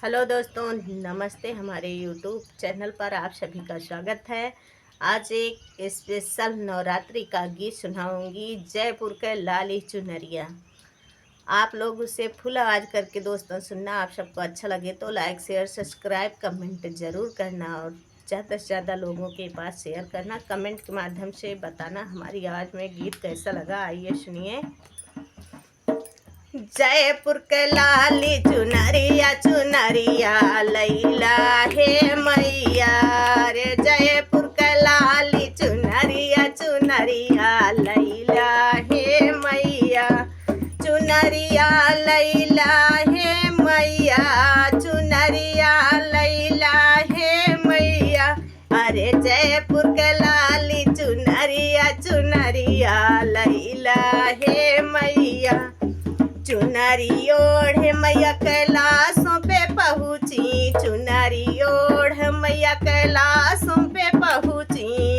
Hello दोस्तों, नमस्ते। हमारे यूट्यूब चैनल पर आप सभी का स्वागत है। आज एक स्पेशल नवरात्रि का गीत सुनाऊंगी, जयपुर के लाली चुनरिया। आप लोग उसे फुल आवाज़ करके दोस्तों सुनना। आप सबको अच्छा लगे तो लाइक शेयर सब्सक्राइब कमेंट ज़रूर करना और ज़्यादा से ज़्यादा लोगों के पास शेयर करना। कमेंट के माध्यम से बताना हमारी आवाज़ में गीत कैसा लगा। आइए सुनिए। जयपुर के लाली चुनरिया चुनरिया लैला हे मैया रे। जयपुर के लाली चुनरिया चुनरिया लैला हे मैया। चुनरिया लैला हे मैया। चुनरिया लैला हे मैया। अरे जयपुर के लाली चुनरिया चुनरिया लैला हे मैया। चुनरी ओढ़ मैया कैलाशों पे पहुँची। चुनरी ओढ़ मैया कैलाशों पे पहुँची।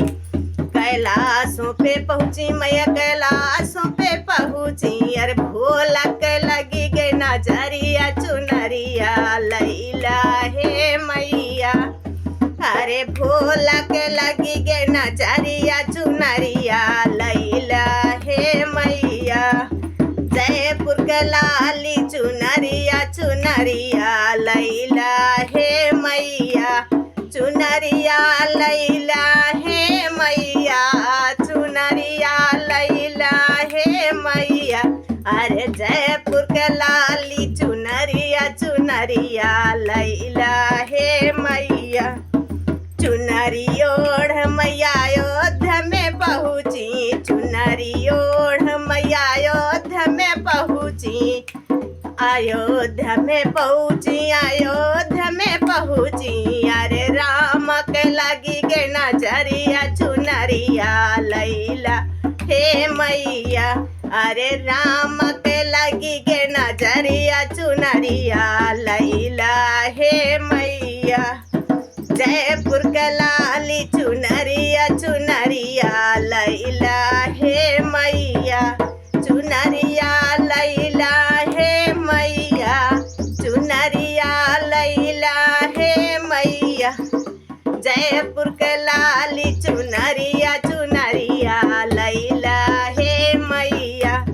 कैलाशों पे पहुँची मैया कैलाशों पे पहुँची। अरे भोला के लगी गे नजरिया चुनरिया लैला हे मैया। अरे भोला के लगी गे नजरिया चुनरिया लैला हे मैया। जयपुर के लाली चुनरिया चुनरिया लैला हे मैया। चुनरिया लैला हे मैया। चुनरिया लैला हे मैया। अरे जयपुर के लाली चुनरिया चुनरिया लैला हे मैया। चुनरी ओढ़ मैया अयोध्या में पहुँची। चुनरी ओढ़ मैया अयोध्या में पहुँची। अयोध्या में पहुँची अयोध्या में पहुँची। अरे राम के लगी गे नजरिया चुनरिया लैला हे मैया। अरे राम के लगी गे नजरिया चुनरिया लैला हे मैया। जयपुर के लाली चुनरिया चुनरिया लैला हे मैया। चुनरिया लैला हे मैया। चुनरिया लैला हे मैया। जयपुर के लाली चुनरिया चुनरिया लैला हे मैया।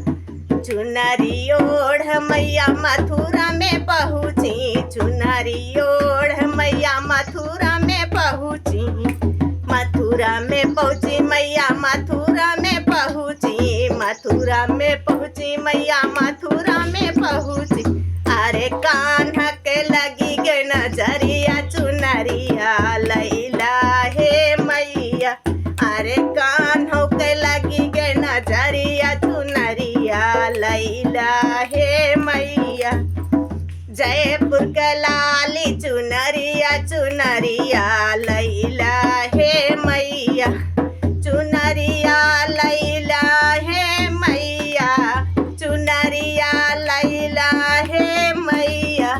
चुनरी ओढ़ मैया मथुरा में पहुँची। चुनरी ओढ़ मैया मथुरा में पहुँची। मथुरा में पहुँची मैया मथुरा में पहुँची। मथुरा में पहुँची मैया मथुरा में पहुँची। अरे कान्हा के लगी गे नजरिया चुनरिया लैला हे मैया। अरे कान्हा के लगी गे नजरिया चुनरिया लैला हे मैया। जयपुर के लाली चुनरिया चुनरिया लैला हे मैया। चुनरिया लैला हे मैया। चुनरिया लैला हे मैया।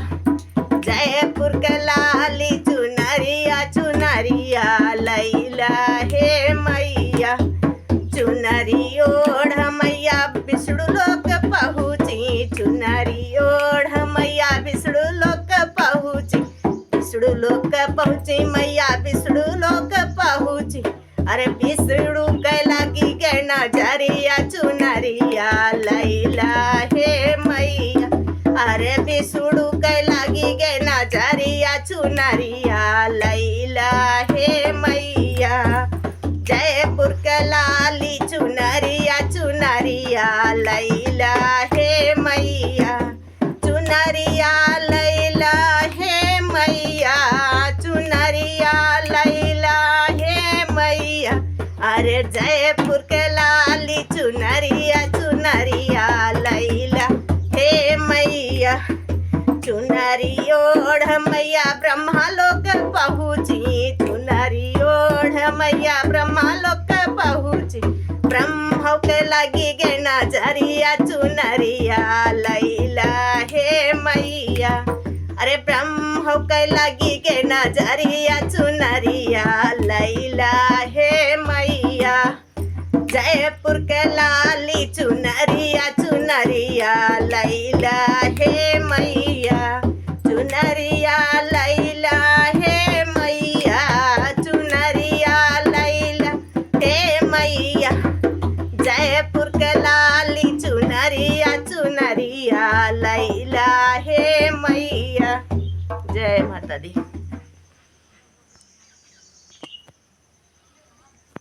जयपुर के लाली चुनरिया चुनरिया लैला हे मैया। चुनरी ओढ़ मैया विष्णु लोक पहुँची। चुनरी ओढ़ मैया विष्णु लोक पहुँची। विष्णु लोक पहुँची मैया विष्णु लोक पहुँची। अरे विष्णु के लगी गे नजरिया चुनरिया लैला हे मैया। अरे विष्णु के लगी गे नजरिया चुनरिया लैला हे मैया। जयपुर के लाली चुनरिया चुनरिया लैला हे मैया। चुनरिया लैला हे मैया। चुनरिया लैला हे मैया। अरे जयपुर के लाली चुनरिया चुनरिया लैला हे मैया। चुनरी ओढ़ मैया ब्रह्मा लोक पहुँची। चुनरी ओढ़ मैया ब्रह्मा लोक पहुँची। ब्रह्म के लगी गे नजरिया चुनरिया लैला हे मैया। अरे ब्रह्म के लगी गे नजरिया चुनरिया लैला हे मैया। जयपुर के लाली चुनरिया चुनरिया लैला हे मैया। चुनरिया माता दी।